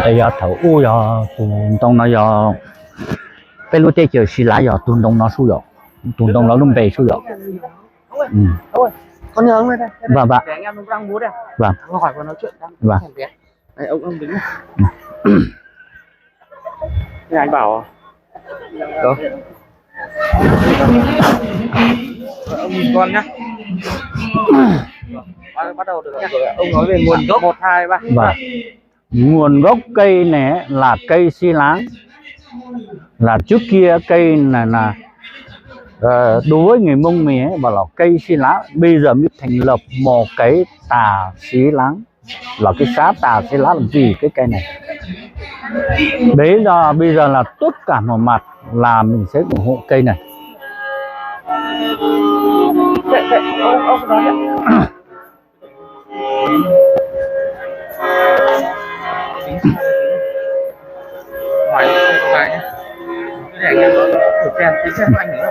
哎呀，头乌呀，东东那呀，被路这就是来呀，东东那输呀，东东nó lung bề输ya. Thôi, con nhớ ông đây đây. Vâng, vâng. Để anh em đang bú đây. Vâng. Nó hỏi con nói chuyện đang. Vâng. Đây ông đứng này. Thế anh bảo à? Đâu? Ông nhìn con nhá. Bắt đầu được nhá. Ông nói về nguồn gốc 1, 2, 3. Vâng. Nguồn gốc cây này là cây xi láng, là trước kia cây này là đối với người Mông mình ấy, bảo là cây xi láng, bây giờ mới thành lập một cái tà xí láng, là cái xã tà xí láng làm gì cái cây này. Đấy là bây giờ là tất cả một mặt là mình sẽ ủng hộ cây này. Ông nói nhá. Ngoài không có bài nhá. Để anh em thử kèm tí xem anh nữa.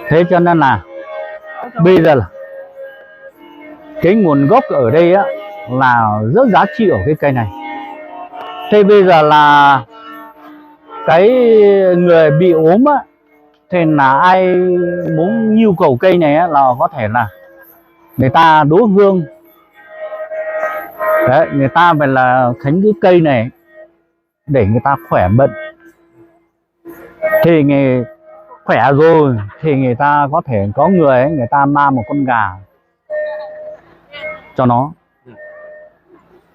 Thế cho nên là bây giờ là cái nguồn gốc ở đây á là rất giá trị ở cái cây này. Thế bây giờ là cái người bị ốm á, thì là ai muốn nhu cầu cây này á, là có thể là người ta đốt hương. Đấy, người ta phải là khánh cái cây này để người ta khỏe bệnh. Thì người khỏe rồi thì người ta có thể có người ấy, người ta mang một con gà cho nó,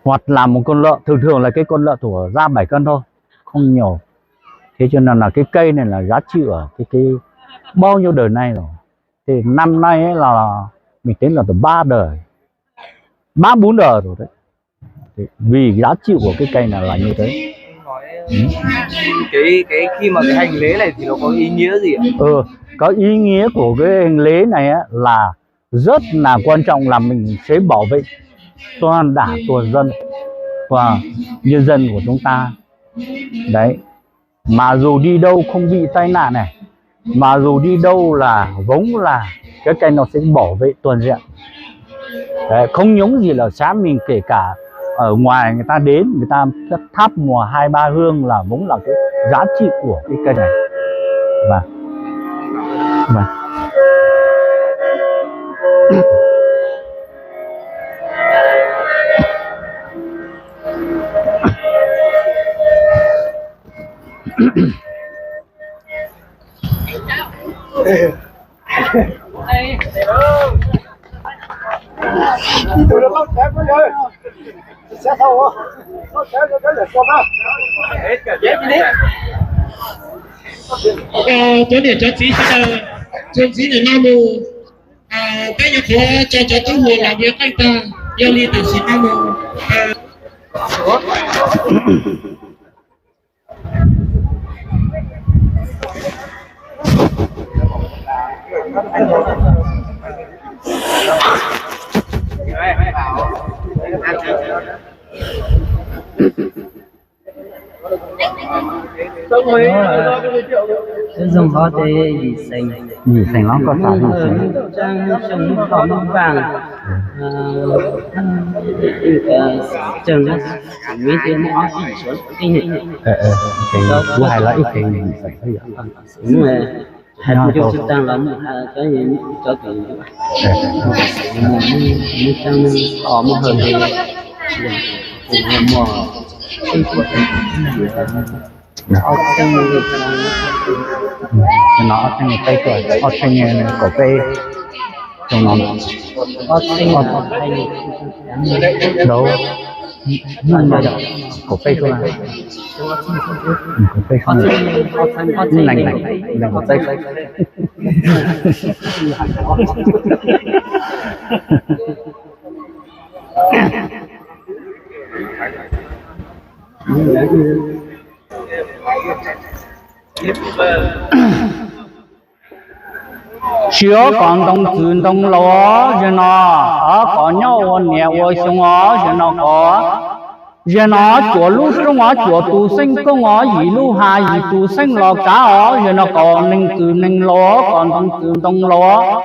hoặc là một con lợn, thường là cái con lợn thủa ra 7 cân thôi, không nhiều. Thế cho nên là cái cây này là giá trị ở cái bao nhiêu đời nay rồi. Thì năm nay ấy là mình tính là từ 3 đời, 3-4 đời rồi đấy. Thì vì giá trị của cái cây này là như thế. Cái khi mà cái hành lễ này thì nó có ý nghĩa gì ạ? Có ý nghĩa của cái hành lễ này á, là rất là quan trọng, là mình sẽ bảo vệ toàn đảng toàn dân và nhân dân của chúng ta. Đấy, mà dù đi đâu không bị tai nạn này, mà dù đi đâu là vống là cái cây nó sẽ bảo vệ toàn diện. Đấy, không giống gì là xã mình, kể cả ở ngoài người ta đến, người ta thắp mùa 2-3 hương là cũng là cái giá trị của cái cây này. Vâng. Tối để cho chị cho chị là nam mô cái nhà khóa cho tôi hồ làm việc anh ta yêu ly từ chị nam mô. dùng có thể Gì thành nó có sao gì xanh. trang trồng có măng vàng trồng nó mấy cái mỏ chỉ xuống cái này Cái của hai loại cái gì xanh thế vậy? đúng rồi hai mươi chúng ta làm cái gì cho cái như trang có một hơn thì mỏ cái của nó thành một cây tuổi, nó thành cổ cây trong nó đâu cổ cây không là cổ cây không lành cổ cây. Chưa còn đông truyền đông lo cho nó ở có nhau nhiều xong ó cho nó có cho nó chúa lúc trong ó chúa tu sinh có ó gì lu hai gì tu sinh lo cá ó cho nó còn ninh từ ninh lo còn đông truyền đông lo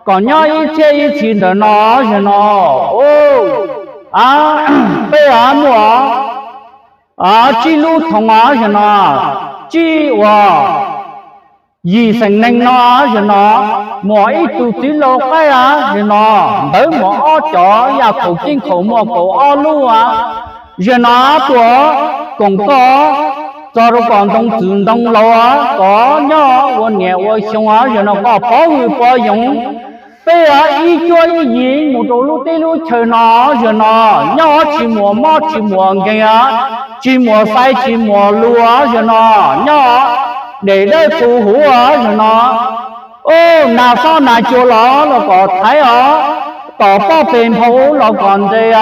còn nhau ý chê ý chỉ để nó cho nó ô bây giờ mua chi lu thông cho nó chi gì thành nên nó cho nó mỗi tụ tí lô cái cho nó tới mỗi chó và khẩu kinh khẩu một khẩu lu cho nó của cũng có cho nó còn trong tự động lâu có nhỏ của nhẹ của xong cho nó có bỏ người bỏ dùng bây giờ ý cho ý gì một chỗ lúc tê lúc chờ nó cho nó nhỏ chỉ mùa mót chỉ mùa kia chỉ mùa say chỉ mùa lúa cho nó nhỏ để đây phù hú cho nó ô nào sao nào chỗ nó có thấy có bao tiền hú nó còn đây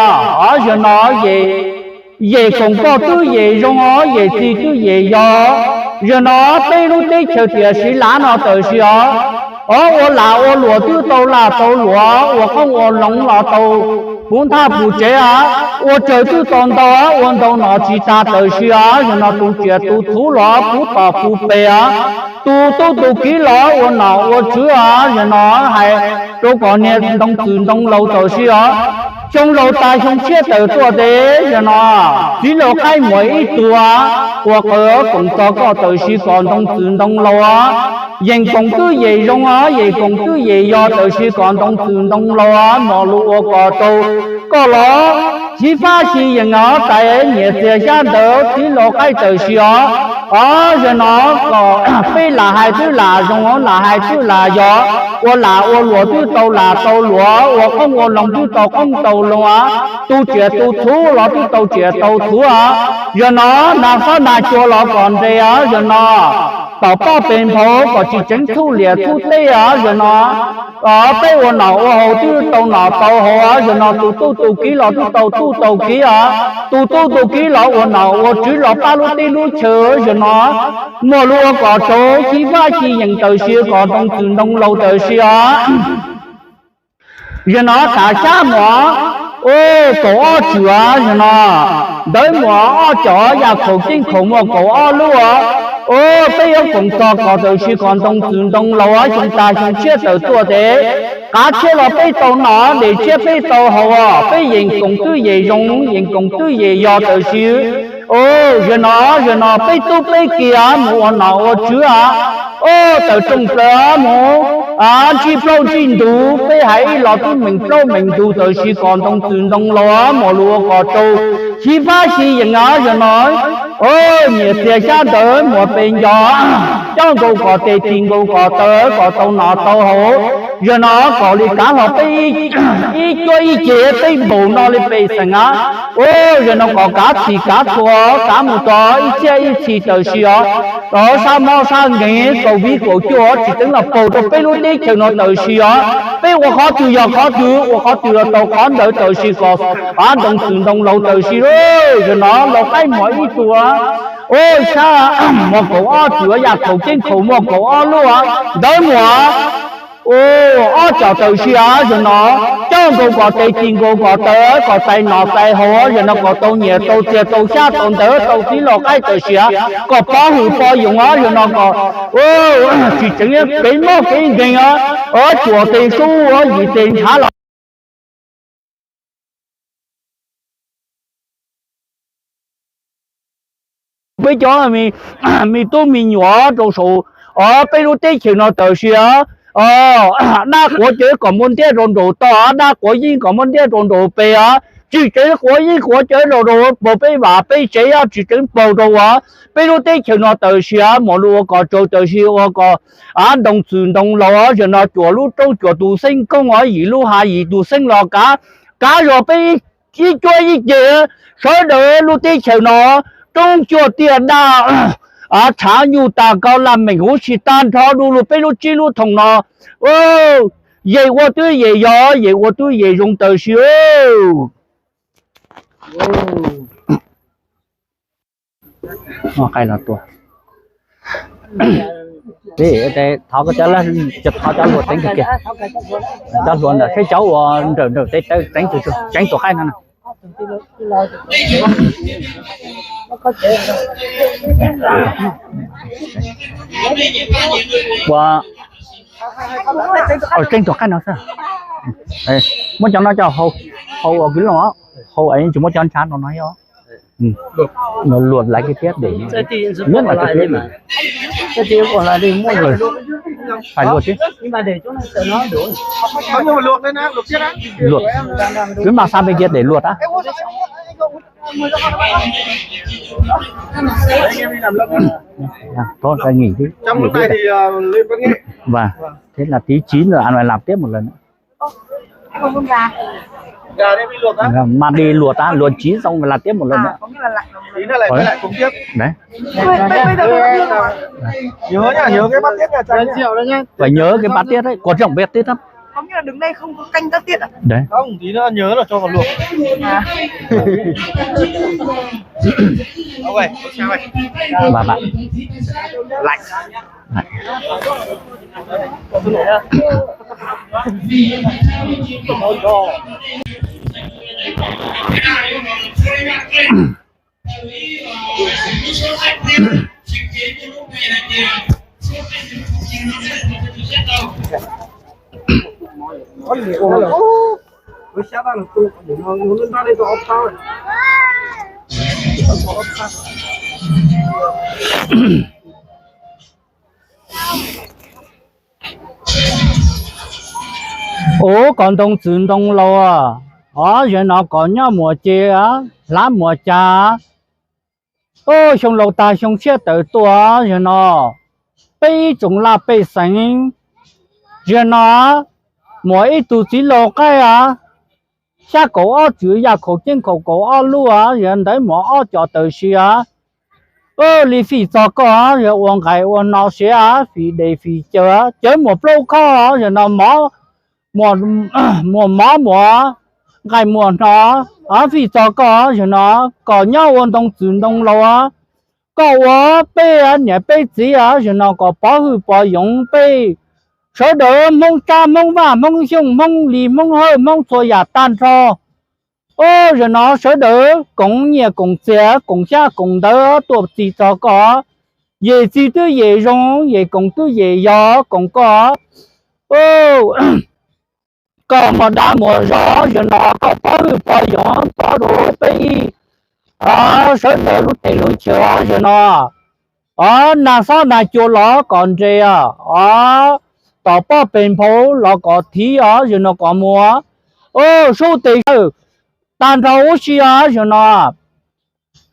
cho nó gì về cũng có thứ gì trong nó về thì thứ gì do nó tê lúc tê chờ thì sĩ lá nó tới xí我拿我裸丢都拿都裸，我看我弄了都，管他不接我这就当到我都拿起大东西人家都觉都吐了，不打不背都给了，我拿我吃人家还都讲你自动漏东西trong lâu ta trong chia từตัวเดชนะที่เราใครหมวยตัวว่าเขาคงจะก็ตัวชีก่อนต้องตื่นต้องรอยังคงตู้ใหญ่ลงยังคงตู้ใหญ่ยอตัวชีก่อนต้องตื่นต้องรอหมอรู้ว่าก็โตก็รอที่ฟ้าชียังแต่เนี่ยเสียชาเดอที่เราใครตัวชีชนะก็ไปหลาให้ตู้หลาจงหลาให้ตู้หลายอว่าหลาว่าหลัวตู้โตหลาโตหลัวว่าเขาว่าลงตู้โตเขาโตluôn tu chuyện tu thú lo tu tàu chuyện tàu thú giờ nó làm sao nào cho nó còn đây giờ nó tàu bao bên phố có chỉ chính thu liệt thu tây giờ nó bây giờ nó hồ tu tàu nó tàu hồ giờ nó tu ký lo tu tàu ký tu ký lo nó chỉ lo ba lô tây lô chờ giờ nó mua lúa có số chỉ ba chỉ nhận tờ xưa có đông từ đông lâu tờ xưa giờ nó cả cha mỏ cổ chữa giờ nó đới mỏ chó và khẩu kinh khẩu mỏ cổ lúa bây giờ cũng có đầu sư còn đông đông lâu chúng ta chúng chia từ tua thế cá chia là bây tàu nó để chia bây tàu hậu bây giờ cũng cứ gì dùng giờ cũng cứ gì do đầu sư giờ nó bây tu bây kia mua nó chữa từ trong đó mua chỉ bao chín đủ bây hãy lo tu mình bao mình đủ từ khi còn đông lo mà lúa có trâu chỉ phát chỉ những giờ nói nhiều tiền cha tới một bên gió trong cô có tiền tiền cô có tới có tàu nọ tàu hổ giờ nó có đi cá họ bây ý cho ý chế bây bù nó đi bây sẵn giờ nó có cá thì cá thua cá một to ý chế ý chỉ từ xưa đó sao mau sao nghe cầu vi của chúa chỉ tính là bù cho bây lúc đi chờ nó từ xưa bây giờ khó từ tàu khó đợi từ xưa có đông lâu từ xưa rồi nó lột cái mỗi ý chùa sao một cổ chữa và cổ trên cổ một cổ luôn đợi mùa chào từ xưa rồi nó trong cô có tay tiền cô có tớ có tay nọ tay hố rồi nó có tàu nhẹ tàu xe tàu xa tàu tớ tàu tí lọ cái từ xưa có bao hữu bao dùng rồi nó có chỉ chứng cái mốc cái gì chùa tiền xu gì tiền thả lọ bây giờ mình tôi mình nhỏ trong số bây lúc tết chiều nó tới xưa đa của chế có môn tết rộn đồ to đa của gì có môn tết rộn đồ bề chỉ chế của gì của chế rộn đồ bộ bề và bề chế chỉ chế bầu đồ bây lúc tết chiều nó tới xưa một lúc có chỗ tới xưa có đồng tiền đồng lò rồi nó chỗ lúc trong chỗ tu sinh công gì lúc hà gì tu sinh lò cá rồi bây chỉ cho gì chế sau đó lúc tết chiều nó trong chùa tiền đa thả nhu ta cao làm mình cũng chỉ tan thọ đủ lúc bây lúc chỉ lúc thằng nó vậy qua tôi vậy gió vậy qua tôi vậy dùng từ xíu cái là tua để tháo cái là chụp tháo cho luôn đánh kìa cho luôn là cái cháu rồi đánh từ tránh tổ khai này và ở trên tổ khai nào sao muốn cho nó cho hầu ở cái lỗ Hôm ấy chúng nó cho ăn chán nó nói đó. Nó luộc lại cái tiết để nhất là cái tiết này. Cái tiết còn lại đi mua rồi. Phải luộc chứ. Nhưng mà để chỗ này sợ nó đổ. Không nhưng mà luộc lên á, luộc chết á. Luộc. Cứ mang sang bên kia để luộc á. Thôi, ta nghỉ đi. Trong lúc này thì lên vẫn nghe. Và thế là tí 9 giờ ăn phải làm tiếp một lần nữa. Không con gà. Gà đem đi luộc á. Mà đi luộc á, luộc chín xong rồi làm tiếp một lần nữa. Có nghĩa là lạnh. Tí nữa lại cùng tiếp. Đấy. Bây giờ Nhớ nhá, nhớ cái bát tiết nhà Trang nhá. Phải nhớ cái bát tiết đấy, có trọng bát tiết lắm. có nghĩa là đứng đây không có canh các tiết ạ. Đấy. Không, tí nữa nhớ là cho vào luộc. Ok, sao vậy? Bà bạn. Lạnh. Ủa còn đồng chuyển đồng lâu à? Giờ nó có nhau mùa chê á, lá mùa trà. Ô, xong lâu ta xong xe tới tua, giờ nó. Bây chúng là bây sánh. Giờ nó, mỗi ít tù chỉ lô cái á. Xa cổ ó chữ ya khổ trên cổ ó lưu á, giờ đấy mỗi ó cho tới xí á. Ô, lý phí cho có, giờ uống cái uống nó xí á, phí để phí chờ á. Chơi một lâu khó, giờ nó mùa ngày mùa nó ở vì cho có cho nó có nhau vận động chuyển động lâu á có ở bây á nhà bây gì á cho nó có bảo hư bảo dụng bây sở đỡ mong cha mong ba mong兄mong lì mong hơi mong xôi ya tan cho ô rồi nó sở đỡ cũng nhà cũng trẻ cũng cha cũng đỡ tuổi gì cho có về gì tư về rong về cũng tư về gió cũng có ô có mà đã mùa gió rồi nó có bao gió có đồ bây sớm để lúc tây lúc chiều rồi nó nà sao nà chiều nó còn gì tỏ bao bên phố nó có thí rồi nó có mùa số tây tan rau xí rồi nó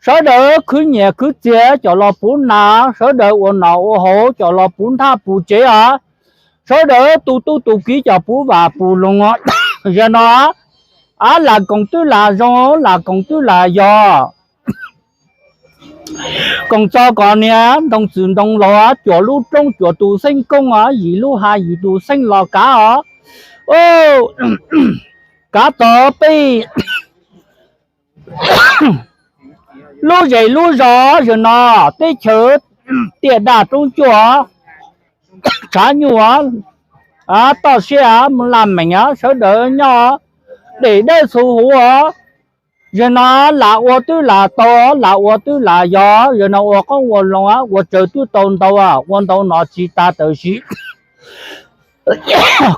sớm để cứ nhẹ cứ chế cho nó bún nà sớm để uốn nào hổ cho nó bún tha bún chế số đỡ tu ký cho bố và bù luôn á giờ nó là công tư là do là công tư là do còn cho còn nè đồng chuyển đồng lò chỗ lưu trong chỗ tu sinh công gì lưu hai gì tu sinh lò cá cá to bi lưu dậy lưu gió rồi nó tới chợ tiền đà trong chỗ cá nhua tao sẽ làm mình sẽ đỡ nhau để đây số hữu rồi nó là ô tư là to là ô tư là gió rồi nó ô có ô lòng ô trời tư tồn tàu ô tàu nó chỉ ta tới xí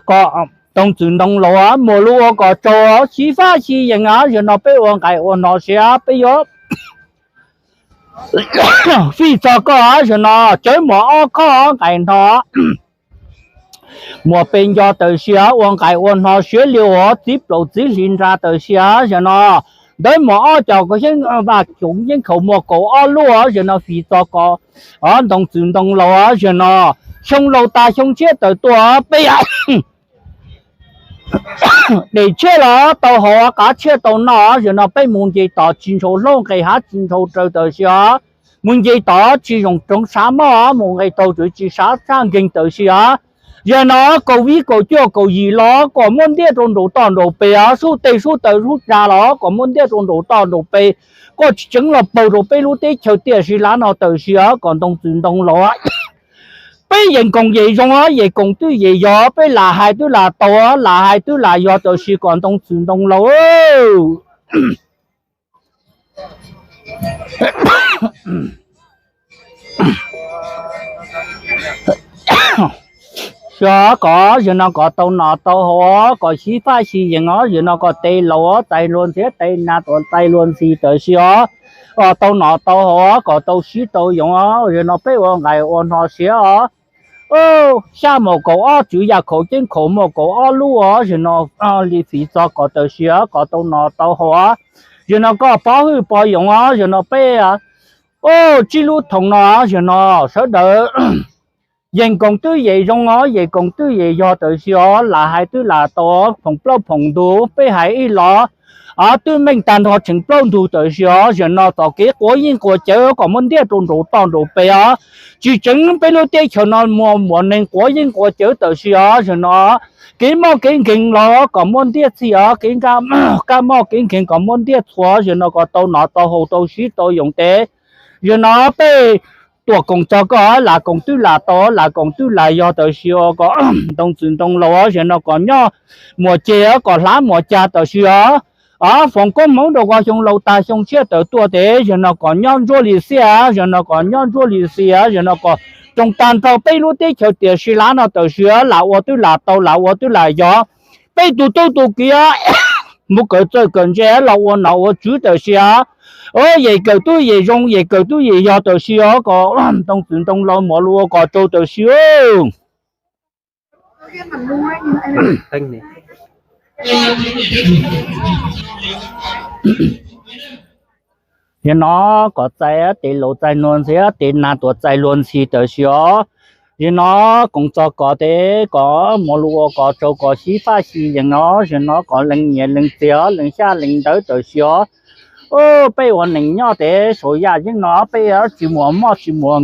có trong chuyển động lúa mùa lúa có cho xí phá xí vậy rồi nó bây ô cái ô nó sẽ bây giờ phi cho có rồi nó chơi mỏ có cái nó mùa bên do từ xưa uống cái uống họ xưa liều họ tiếp đầu chỉ liên ra từ xưa rồi nó đấy mỏ cho cái những và chúng những khẩu mùa cổ lúa rồi nó phi cho có đồng chuyển đồng lúa rồi nó xong lâu ta xong chết từ tua bây giờ để chết là tàu họ cả chết tàu nó rồi nó被muốn gì tàu chính số lâu cái hát chính số từ từ xưa muốn gì tàu chỉ dùng trong sa mạc muốn cái tàu chỉ sa sang kinh từ xưa giờ nó cầu vi cầu chưa cầu gì nó có môn địa trong đồ toàn đồ bê số tây số tới số ra nó có môn địa trong đồ toàn đồ bê có chứng là bầu đồ bê lúc tây chờ tiền gì lá nó tới xưa còn đồng chuyển đồng nó bây giờ còn gì trong đó vậy còn tôi gì gió bây là hai tôi là to là hai tôi là gió tới xưa còn đồng chuyển đồng nó xóa có giờ nó có tàu nọ tàu hóa có xí pha xí gì nó giờ nó có tây lúa tây luôn thế tây na tuần tây luôn xí tới xóa tàu nọ tàu hóa có tàu xí tàu dùng ó giờ nó bé vào ngày ôn họ xóa ô xa một cổ ó chủ nhà khẩu trên khẩu một cổ ó lú ó giờ nó li phí cho có tới xóa có tàu nọ tàu hóa giờ nó có bảo hư bảo dùng ó giờ nó bé à ô chỉ lúc thằng nó giờ nó sợ đỡ dân công tư vậy trong nó vậy công tư vậy do tự xíu là hai thứ là to phòng plau phòng đủ bé hai ít lọ tư mình tàn họ chỉnh plau đủ tự xíu giờ nó tao cái của yên của chợ có muốn đi trồng đủ tao đủ bé chỉ chỉnh bé lúc tết cho nó mua nên của yên của chợ tự xíu giờ nó cái mò cái kinh lo có muốn đi xíu cái cam mò cái kinh có muốn đi xóa giờ nó có tao nó tao hồ tao xí tao dùng té giờ nó bé tuổi công cho có là công tư là to là công tư là do tới xưa có đông chuyển đông lúa rồi nó có nhau mùa chia có lá mùa cha tới xưa phòng có món đồ qua trong lâu ta trong chia tới tua thế rồi nó có nhau rô lì xe rồi nó có nhau rô lì xe rồi nó có trong tàn tàu bay lúa tết chờ tiền xí lá nó tới xưa là ô tư là tàu là ô tư là gió bay tụ kia một cái chơi cần chế là ô nào ô chú tới xưa vậy cầu tôi vậy rong vậy cầu tôi vậy do từ xưa có trong chuyện trong lo mọi lúa có trâu từ xưa kênh này thì nó có chạy thì lộ chạy luôn xí thì là tuổi chạy luôn xí từ xưa thì nó cũng cho có thế có mọi lúa có trâu có xí pha xí vậy nó có lần nhẹ lần xía lần xa lần tới từ xưa bây giờ mình nhớ thế số nhà nhưng nó bây giờ chỉ mua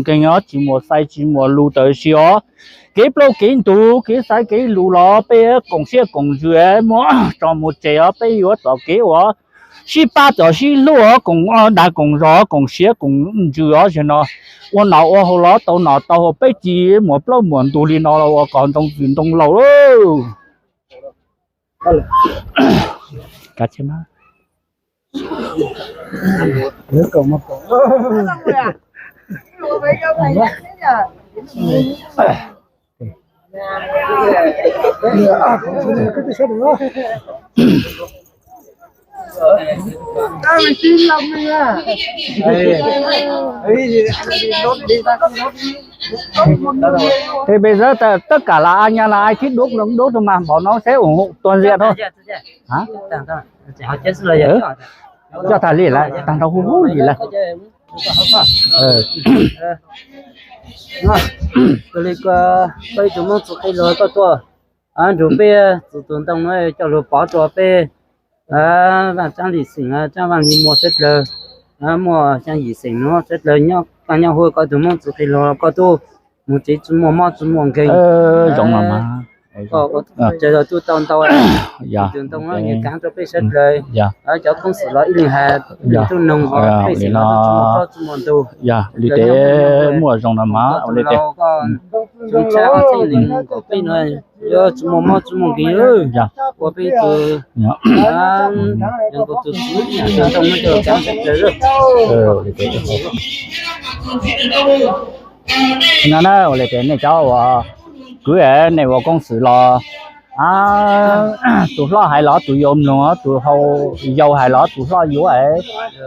cái nó chỉ mua sai chỉ mua lúa tới xíu cái lúa cái đủ cái sai cái lúa đó bây giờ cũng sẽ cũng dễ mua cho một chế bây giờ cho cái đó xí ba giờ xí lúa cũng đã cũng rõ cũng sẽ cũng dễ cho nó我nào我好攞到拿到我俾自冇不嬲冇人道理我啦，我講到傳動路咯，架車嗎？Nhớ cầu mà cầu. Xong rồi à? Lúa với nhau này thế nhờ? Mình xin lòng đi à. Thì bây giờ tất cả là anh là ai thích đốt đốt thôi mà bọn nó sẽ ủng hộ toàn diện thôi. Hả? Cho thả lì lại, tăng đâu hú gì lại. Tôi lấy cái chúng nó chụp cái lối có to, chụp bê chụp tuần tông nó cho rồi bỏ cho bê, và trang lịch sử trang vàng đi mua set lờ, mua trang lịch sử nó set lờ nhau, càng nhau hồi có chúng nó chụp cái lối có to, một chỉ chúng mua cái, giống mà. Chờ rồi tôi tông tao tuần tông nó như cán cho bê set lờ, cho công sự nó ít hạt, tôi nông họ bê set nó chúng mua tu, lý tế mua giống mà, lý tế. chúng ta ở đây liền có bên này do chúng mua cái ơi có bên từ những có từ suốt nhà trong nó chờ cam sạch rồi nó nói lý tế này cháu cứ ở này vào công sự lo tụi lo hay lo tụi yom luôn á tụi hậu dâu hay lo tụi lo yếu ấy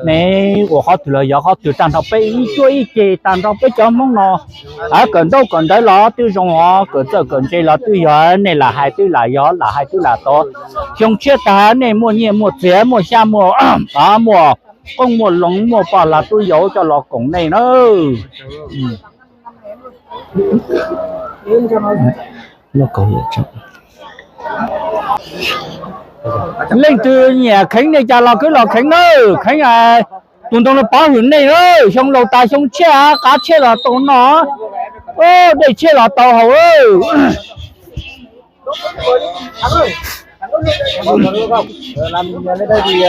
này của họ tụi lo họ tụi tàn học bé chơi chơi tàn học bé cho món nó cần đâu cần đấy lo tụi trong họ cần chơi lo tụi yếu này là hai tụi là yếu là hai tụi là to trong chiếc ta này mua nhiều mua dễ mua xa mua mua ông mua lồng mua bò là tụi yếu cho lo cũng này nữa nó cầu hiện chắc lên từ nhà khánh này cha lo cứ lo khánh nữa khánh à tuần tuần nó bảo hiểm này nữa xong lâu ta xong che cá che là tàu nó để che là tàu hầu ơi làm lên đây thì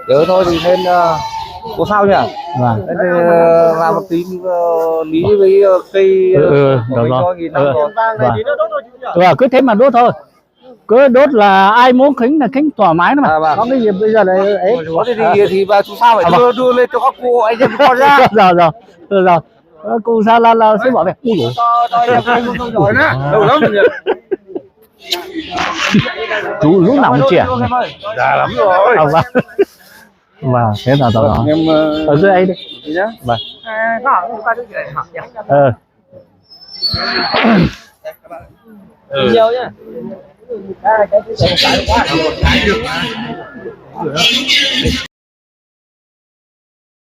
đỡ thôi thì nên có sao nhỉ? Vâng. Làm một tí lý với cây được rồi. Cứ thế mà đốt thôi. cứ đốt là ai muốn khính là khính thoải mái mà. Có cái gì bây giờ này ấy. Có thì bà chú sao phải đưa lên cho các cô anh em con ra. Rồi. Cô sao là sẽ bảo vệ. Ui dồi. Rồi nè, lâu lắm rồi. Chú lúc nào cũng trẻ. Già lắm rồi. Và thế là đó. Em Ở dưới ấy đi. nhá. Vâng. Có qua cái chuyện học vậy. Nhiều nhá. Cái được mà.